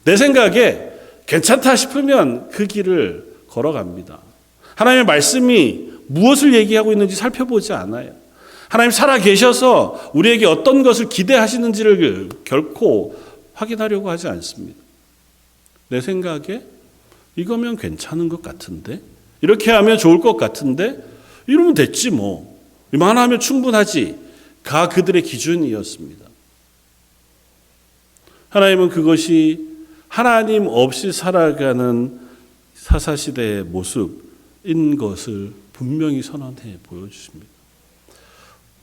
내 생각에 괜찮다 싶으면 그 길을 걸어갑니다. 하나님의 말씀이 무엇을 얘기하고 있는지 살펴보지 않아요. 하나님 살아 계셔서 우리에게 어떤 것을 기대하시는지를 결코 확인하려고 하지 않습니다. 내 생각에 이거면 괜찮은 것 같은데, 이렇게 하면 좋을 것 같은데, 이러면 됐지 뭐, 이만하면 충분하지가 그들의 기준이었습니다. 하나님은 그것이 하나님 없이 살아가는 사사시대의 모습인 것을 분명히 선언해 보여주십니다.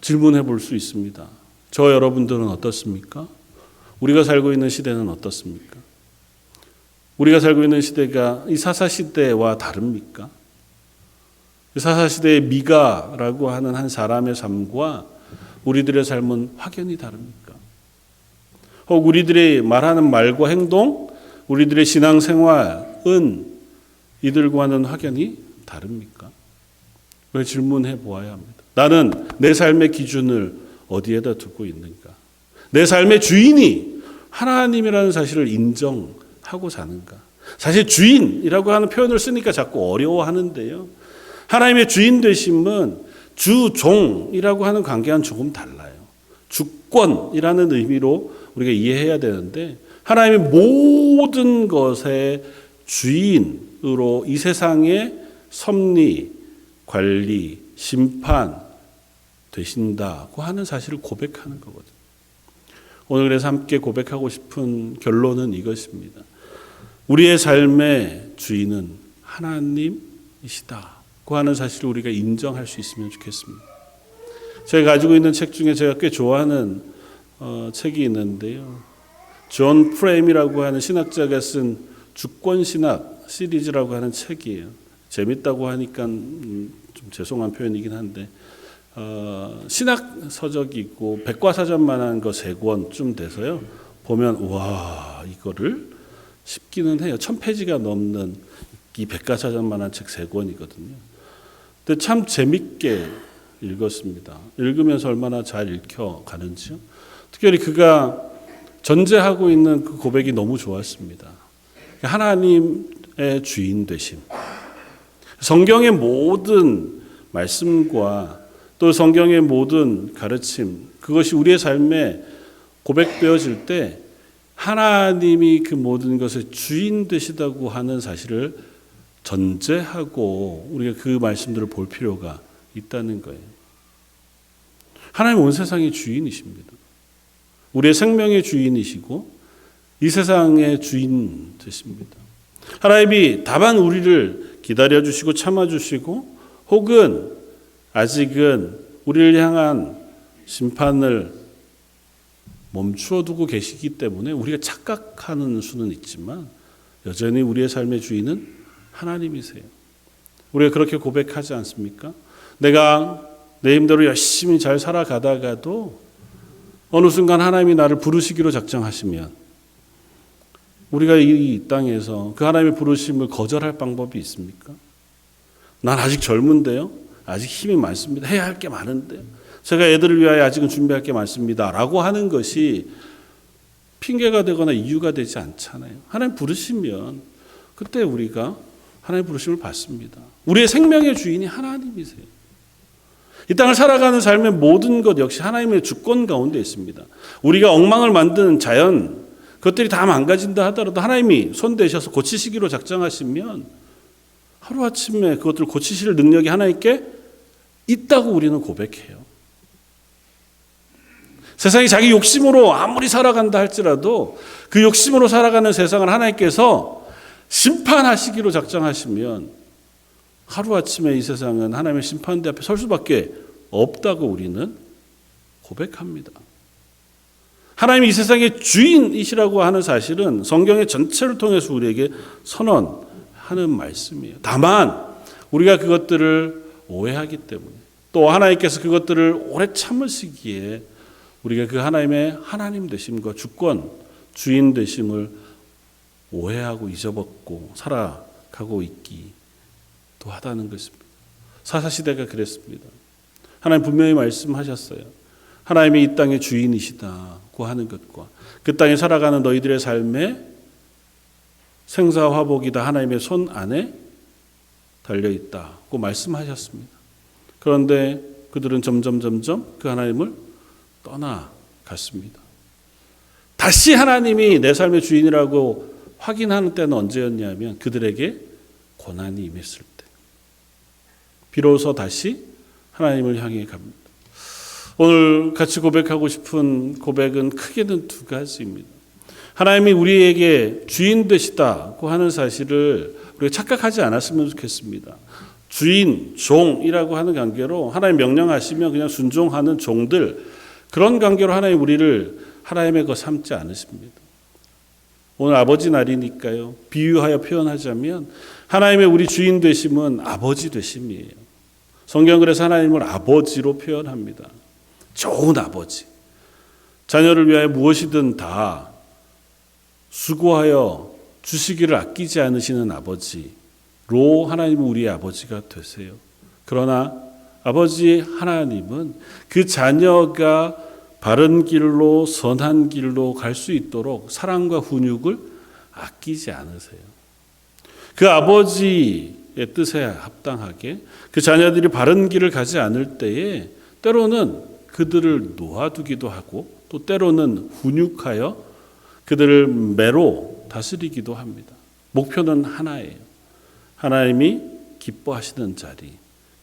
질문해 볼 수 있습니다. 저 여러분들은 어떻습니까? 우리가 살고 있는 시대는 어떻습니까? 우리가 살고 있는 시대가 이 사사시대와 다릅니까? 사사시대의 미가라고 하는 한 사람의 삶과 우리들의 삶은 확연히 다릅니까? 혹 우리들이 말하는 말과 행동, 우리들의 신앙생활은 이들과는 확연히 다릅니까? 왜 질문해 보아야 합니다. 나는 내 삶의 기준을 어디에다 두고 있는가? 내 삶의 주인이 하나님이라는 사실을 인정하고 사는가? 사실 주인이라고 하는 표현을 쓰니까 자꾸 어려워하는데요. 하나님의 주인 되심은 주종이라고 하는 관계와는 조금 달라요. 주권이라는 의미로 우리가 이해해야 되는데 하나님의 모든 것의 주인으로 이 세상의 섭리, 관리, 심판 되신다고 하는 사실을 고백하는 거거든요. 오늘 그래서 함께 고백하고 싶은 결론은 이것입니다. 우리의 삶의 주인은 하나님이시다고 하는 사실을 우리가 인정할 수 있으면 좋겠습니다. 제가 가지고 있는 책 중에 제가 꽤 좋아하는 책이 있는데요. 존 프레임이라고 하는 신학자가 쓴 주권신학 시리즈라고 하는 책이에요. 재밌다고 하니까 좀 죄송한 표현이긴 한데 신학 서적이고 백과사전만한 거 3권쯤 돼서요. 보면 와 이거를 싶기는 해요. 1000페이지가 넘는 이 백과사전만한 책 3권이거든요. 근데 참 재밌게 읽었습니다. 읽으면서 얼마나 잘 읽혀가는지요. 특별히 그가 전제하고 있는 그 고백이 너무 좋았습니다. 하나님의 주인 되심. 성경의 모든 말씀과 또 성경의 모든 가르침, 그것이 우리의 삶에 고백되어질 때 하나님이 그 모든 것의 주인 되시다고 하는 사실을 전제하고 우리가 그 말씀들을 볼 필요가 있다는 거예요. 하나님 온 세상의 주인이십니다. 우리의 생명의 주인이시고 이 세상의 주인 되십니다. 하나님이 다만 우리를 기다려주시고 참아주시고 혹은 아직은 우리를 향한 심판을 멈추어 두고 계시기 때문에 우리가 착각하는 수는 있지만 여전히 우리의 삶의 주인은 하나님이세요. 우리가 그렇게 고백하지 않습니까? 내가 내 힘대로 열심히 잘 살아가다가도 어느 순간 하나님이 나를 부르시기로 작정하시면 우리가 이 땅에서 그 하나님의 부르심을 거절할 방법이 있습니까? 난 아직 젊은데요. 아직 힘이 많습니다. 해야 할 게 많은데요. 제가 애들을 위하여 아직은 준비할 게 많습니다. 라고 하는 것이 핑계가 되거나 이유가 되지 않잖아요. 하나님 부르시면 그때 우리가 하나님 부르심을 받습니다. 우리의 생명의 주인이 하나님이세요. 이 땅을 살아가는 삶의 모든 것 역시 하나님의 주권 가운데 있습니다. 우리가 엉망을 만드는 자연, 그것들이 다 망가진다 하더라도 하나님이 손대셔서 고치시기로 작정하시면 하루아침에 그것들을 고치실 능력이 하나님께 있다고 우리는 고백해요. 세상이 자기 욕심으로 아무리 살아간다 할지라도 그 욕심으로 살아가는 세상을 하나님께서 심판하시기로 작정하시면 하루아침에 이 세상은 하나님의 심판대 앞에 설 수밖에 없다고 우리는 고백합니다. 하나님이 이 세상의 주인이시라고 하는 사실은 성경의 전체를 통해서 우리에게 선언하는 말씀이에요. 다만 우리가 그것들을 오해하기 때문에 또 하나님께서 그것들을 오래 참으시기에 우리가 그 하나님의 하나님 되심과 주권, 주인 되심을 오해하고 잊어먹고 살아가고 있기도 하다는 것입니다. 사사시대가 그랬습니다. 하나님 분명히 말씀하셨어요. 하나님이 이 땅의 주인이시다고 하는 것과 그 땅에 살아가는 너희들의 삶에 생사화복이 다 하나님의 손 안에 달려있다고 말씀하셨습니다. 그런데 그들은 점점 그 하나님을 떠나갔습니다. 다시 하나님이 내 삶의 주인이라고 확인하는 때는 언제였냐면 그들에게 고난이 임했을 때. 비로소 다시 하나님을 향해 갑니다. 오늘 같이 고백하고 싶은 고백은 크게는 2가지입니다. 하나님이 우리에게 주인 되시다고 하는 사실을 우리가 착각하지 않았으면 좋겠습니다. 주인, 종이라고 하는 관계로 하나님 명령하시면 그냥 순종하는 종들, 그런 관계로 하나님 우리를 하나님의 것 삼지 않으십니다. 오늘 아버지 날이니까요. 비유하여 표현하자면 하나님의 우리 주인 되심은 아버지 되심이에요. 성경은 그래서 하나님을 아버지로 표현합니다. 좋은 아버지. 자녀를 위하여 무엇이든 다 수고하여 주시기를 아끼지 않으시는 아버지로 하나님은 우리의 아버지가 되세요. 그러나 아버지 하나님은 그 자녀가 바른 길로 선한 길로 갈 수 있도록 사랑과 훈육을 아끼지 않으세요. 그 아버지의 뜻에 합당하게 그 자녀들이 바른 길을 가지 않을 때에 때로는 그들을 놓아두기도 하고 또 때로는 훈육하여 그들을 매로 다스리기도 합니다. 목표는 하나예요. 하나님이 기뻐하시는 자리,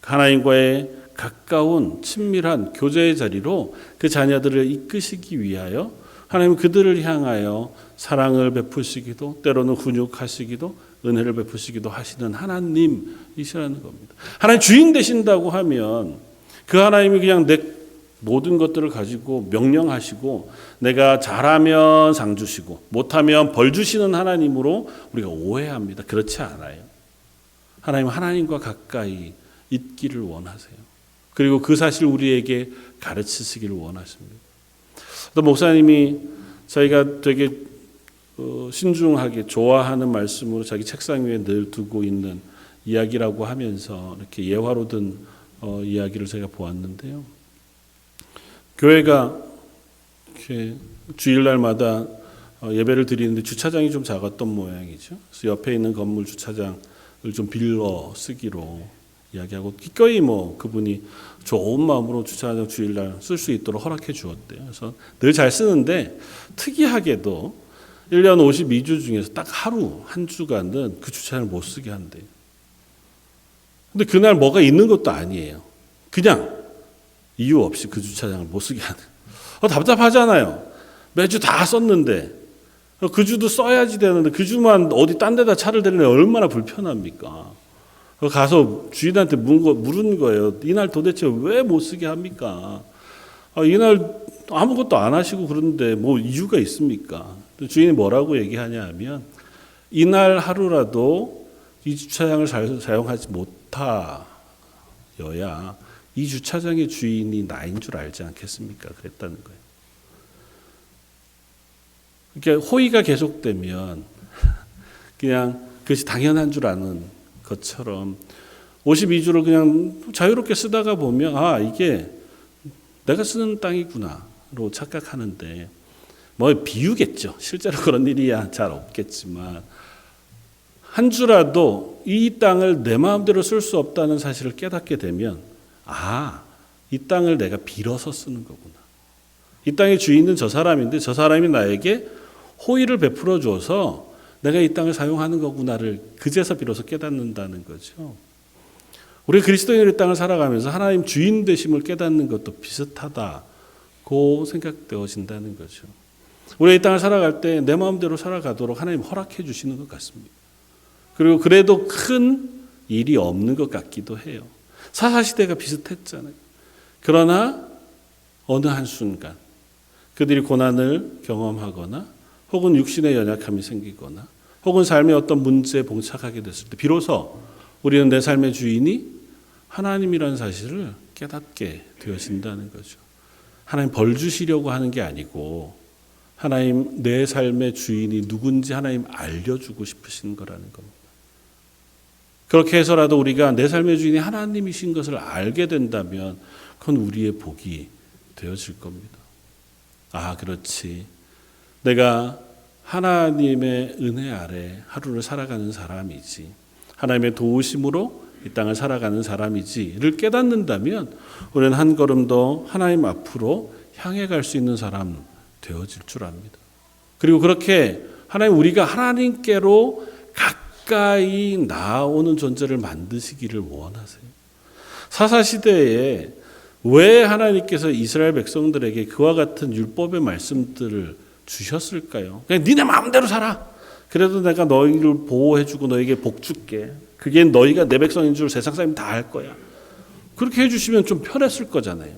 하나님과의 가까운 친밀한 교제의 자리로 그 자녀들을 이끄시기 위하여 하나님은 그들을 향하여 사랑을 베푸시기도 때로는 훈육하시기도 은혜를 베푸시기도 하시는 하나님이시라는 겁니다. 하나님 주인 되신다고 하면 그 하나님이 그냥 내 모든 것들을 가지고 명령하시고 내가 잘하면 상 주시고 못하면 벌 주시는 하나님으로 우리가 오해합니다. 그렇지 않아요. 하나님은 하나님과 가까이 있기를 원하세요. 그리고 그 사실 우리에게 가르치시기를 원하십니다. 또 목사님이 자기가 되게 신중하게 좋아하는 말씀으로 자기 책상 위에 늘 두고 있는 이야기라고 하면서 이렇게 예화로 든 이야기를 제가 보았는데요. 교회가 이렇게 주일날마다 예배를 드리는데 주차장이 좀 작았던 모양이죠. 그래서 옆에 있는 건물 주차장을 좀 빌려 쓰기로 이야기하고 기꺼이 그분이 좋은 마음으로 주차장 주일날 쓸 수 있도록 허락해 주었대요. 그래서 늘 잘 쓰는데 특이하게도 1년 52주 중에서 딱 하루 한 주간은 그 주차장을 못 쓰게 한대요. 근데 그날 뭐가 있는 것도 아니에요. 그냥 이유 없이 그 주차장을 못 쓰게 하는. 답답하잖아요. 매주 다 썼는데 그 주도 써야지 되는데 그 주만 어디 딴 데다 차를 대려면 얼마나 불편합니까? 가서 주인한테 물은 거예요. 이날 도대체 왜 못 쓰게 합니까? 이날 아무것도 안 하시고 그러는데 뭐 이유가 있습니까? 주인이 뭐라고 얘기하냐 하면 이날 하루라도 이 주차장을 사용하지 못하여야 이 주차장의 주인이 나인 줄 알지 않겠습니까? 그랬다는 거예요. 그러니까 호의가 계속되면 그냥 그것이 당연한 줄 아는 것처럼 52주를 그냥 자유롭게 쓰다가 보면 이게 내가 쓰는 땅이구나로 착각하는데 비유겠죠. 실제로 그런 일이야 잘 없겠지만 한 주라도 이 땅을 내 마음대로 쓸 수 없다는 사실을 깨닫게 되면 이 땅을 내가 빌어서 쓰는 거구나. 이 땅의 주인은 저 사람인데 저 사람이 나에게 호의를 베풀어 줘서 내가 이 땅을 사용하는 거구나를 그제서 비로소 깨닫는다는 거죠. 우리 그리스도인의 땅을 살아가면서 하나님 주인 되심을 깨닫는 것도 비슷하다고 생각되어진다는 거죠. 우리 이 땅을 살아갈 때 내 마음대로 살아가도록 하나님 허락해 주시는 것 같습니다. 그리고 그래도 큰 일이 없는 것 같기도 해요. 사사시대가 비슷했잖아요. 그러나 어느 한순간 그들이 고난을 경험하거나 혹은 육신의 연약함이 생기거나 혹은 삶의 어떤 문제에 봉착하게 됐을 때 비로소 우리는 내 삶의 주인이 하나님이라는 사실을 깨닫게 되어진다는 거죠. 하나님 벌 주시려고 하는 게 아니고 하나님 내 삶의 주인이 누군지 하나님 알려주고 싶으신 거라는 겁니다. 그렇게 해서라도 우리가 내 삶의 주인이 하나님이신 것을 알게 된다면 그건 우리의 복이 되어질 겁니다. 그렇지. 내가 하나님의 은혜 아래 하루를 살아가는 사람이지. 하나님의 도우심으로 이 땅을 살아가는 사람이지를 깨닫는다면 우리는 한 걸음 더 하나님 앞으로 향해 갈 수 있는 사람 되어질 줄 압니다. 그리고 그렇게 하나님 우리가 하나님께로 가까이 나아오는 존재를 만드시기를 원하세요. 사사시대에 왜 하나님께서 이스라엘 백성들에게 그와 같은 율법의 말씀들을 주셨을까요? 그냥 니네 마음대로 살아. 그래도 내가 너희를 보호해주고 너에게 복 줄게. 그게 너희가 내 백성인 줄 세상 사람이 다 알 거야. 그렇게 해주시면 좀 편했을 거잖아요.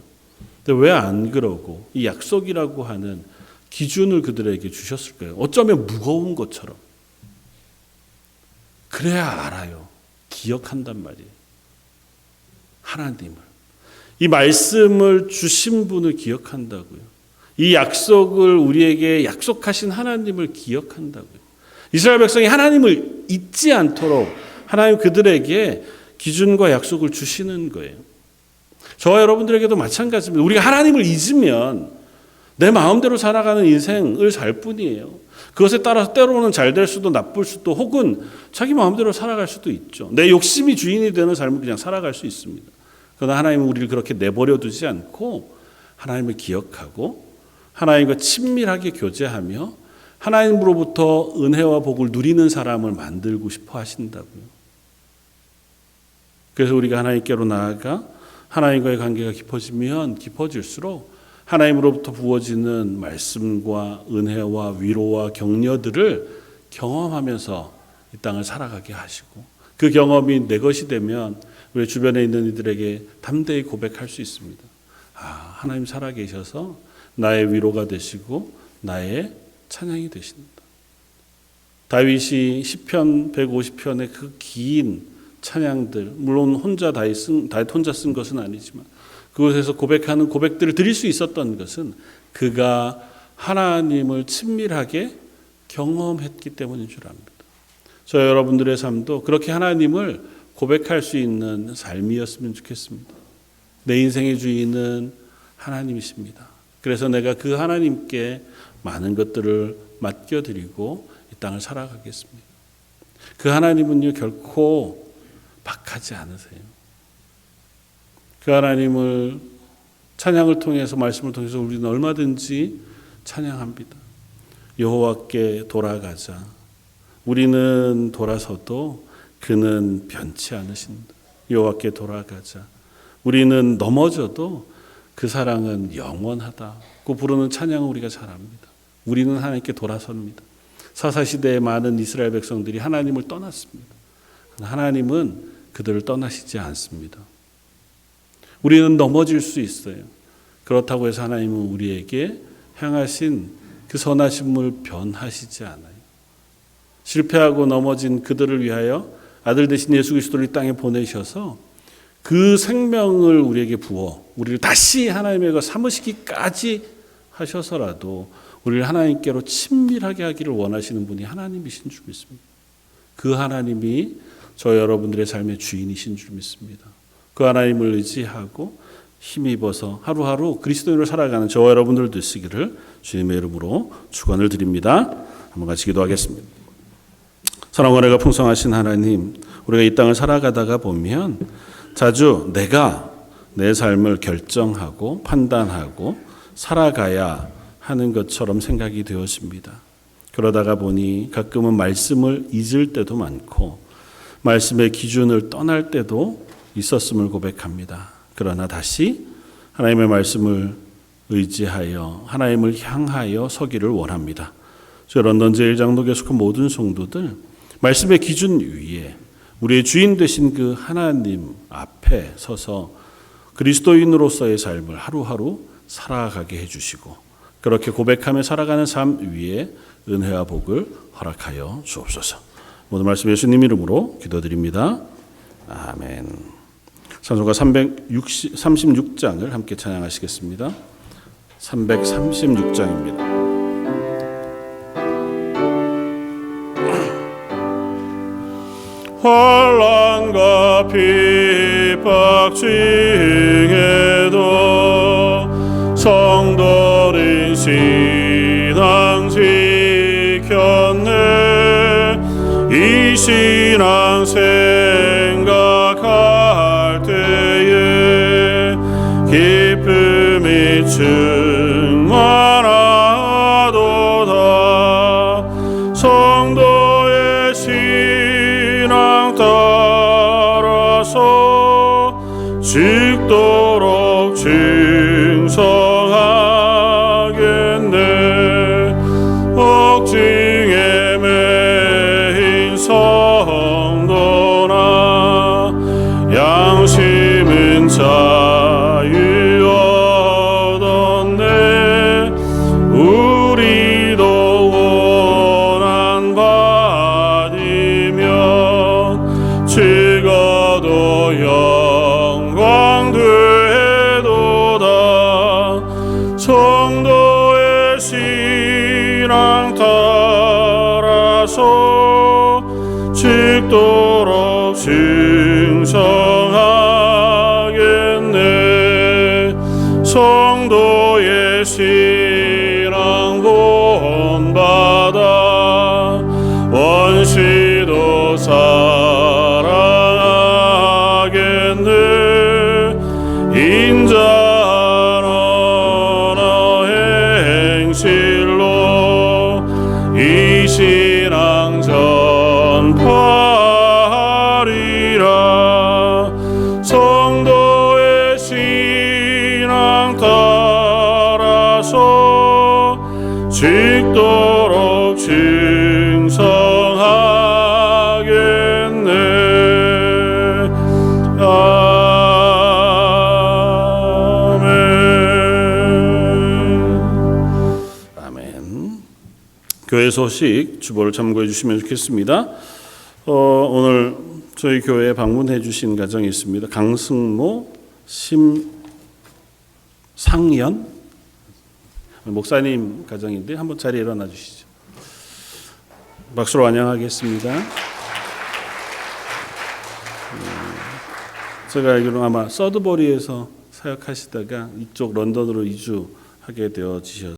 근데 왜 안 그러고 이 약속이라고 하는 기준을 그들에게 주셨을까요? 어쩌면 무거운 것처럼. 그래야 알아요. 기억한단 말이에요. 하나님을. 이 말씀을 주신 분을 기억한다고요. 이 약속을 우리에게 약속하신 하나님을 기억한다고요. 이스라엘 백성이 하나님을 잊지 않도록 하나님 그들에게 기준과 약속을 주시는 거예요. 저와 여러분들에게도 마찬가지입니다. 우리가 하나님을 잊으면 내 마음대로 살아가는 인생을 살 뿐이에요. 그것에 따라서 때로는 잘 될 수도 나쁠 수도 혹은 자기 마음대로 살아갈 수도 있죠. 내 욕심이 주인이 되는 삶을 그냥 살아갈 수 있습니다. 그러나 하나님은 우리를 그렇게 내버려 두지 않고 하나님을 기억하고 하나님과 친밀하게 교제하며 하나님으로부터 은혜와 복을 누리는 사람을 만들고 싶어 하신다고요. 그래서 우리가 하나님께로 나아가 하나님과의 관계가 깊어지면 깊어질수록 하나님으로부터 부어지는 말씀과 은혜와 위로와 격려들을 경험하면서 이 땅을 살아가게 하시고, 그 경험이 내 것이 되면 우리 주변에 있는 이들에게 담대히 고백할 수 있습니다. 하나님 살아계셔서 나의 위로가 되시고 나의 찬양이 되신다. 다윗이 시편 150편의 그 긴 찬양들, 물론 다윗 혼자 쓴 것은 아니지만 그곳에서 고백하는 고백들을 드릴 수 있었던 것은 그가 하나님을 친밀하게 경험했기 때문인 줄 압니다. 저 여러분들의 삶도 그렇게 하나님을 고백할 수 있는 삶이었으면 좋겠습니다. 내 인생의 주인은 하나님이십니다. 그래서 내가 그 하나님께 많은 것들을 맡겨드리고 이 땅을 살아가겠습니다. 그 하나님은요, 결코 박하지 않으세요. 그 하나님을 찬양을 통해서, 말씀을 통해서 우리는 얼마든지 찬양합니다. 여호와께 돌아가자. 우리는 돌아서도 그는 변치 않으신다. 여호와께 돌아가자. 우리는 넘어져도 그 사랑은 영원하다고 부르는 찬양을 우리가 잘합니다. 우리는 하나님께 돌아섭니다. 사사시대의 많은 이스라엘 백성들이 하나님을 떠났습니다. 하나님은 그들을 떠나시지 않습니다. 우리는 넘어질 수 있어요. 그렇다고 해서 하나님은 우리에게 향하신 그 선하심을 변하시지 않아요. 실패하고 넘어진 그들을 위하여 아들 되신 예수 그리스도를 이 땅에 보내셔서 그 생명을 우리에게 부어 우리를 다시 하나님의 것 삼으시기까지 하셔서라도 우리를 하나님께로 친밀하게 하기를 원하시는 분이 하나님이신 줄 믿습니다. 그 하나님이 저 여러분들의 삶의 주인이신 줄 믿습니다. 그 하나님을 의지하고 힘입어서 하루하루 그리스도인으로 살아가는 저와 여러분들 되시기를 주님의 이름으로 축원을 드립니다. 한번 같이 기도하겠습니다. 사랑과 은혜가 풍성하신 하나님, 우리가 이 땅을 살아가다가 보면 자주 내가 내 삶을 결정하고 판단하고 살아가야 하는 것처럼 생각이 되었습니다. 그러다가 보니 가끔은 말씀을 잊을 때도 많고 말씀의 기준을 떠날 때도 있었음을 고백합니다. 그러나 다시 하나님의 말씀을 의지하여 하나님을 향하여 서기를 원합니다. 저 런던 제1장로교회 속한 모든 성도들, 말씀의 기준 위에 우리의 주인 되신 그 하나님 앞에 서서 그리스도인으로서의 삶을 하루하루 살아가게 해주시고, 그렇게 고백하며 살아가는 삶 위에 은혜와 복을 허락하여 주옵소서. 모든 말씀 예수님 이름으로 기도드립니다. 아멘. 찬송가 336장을 함께 찬양하시겠습니다. 336장입니다. 환난과 핍박 중에도 성도는 신앙 지켰네. 이 신앙 생각할 때에 기쁨이 충만하도다. 성도의 신앙 따라서 죽도록 충성하겠네. 억증에 매인 성도나 양심은 자유 얻었네. 우리도 원한 받으면 죽어도 영광 되도다. 성도의 신앙 따라서 죽도록 충성하겠네. 성도의 신앙 본받아 원시도 사랑하겠네. 인자한 언어 행실로 이 신앙 전파하리라. 직도록 칭송하겠네. 아멘. 교회 소식 주보를 참고해 주시면 좋겠습니다. 오늘 저희 교회에 방문해 주신 가정이 있습니다. 강승모, 심상연 목사님 가정인데 한번 자리에 일어나 주시죠. 박수로 환영하겠습니다. 제가 알기로는 아마 서드버리에서 사역하시다가 이쪽 런던으로 이주하게 되어지셨어요.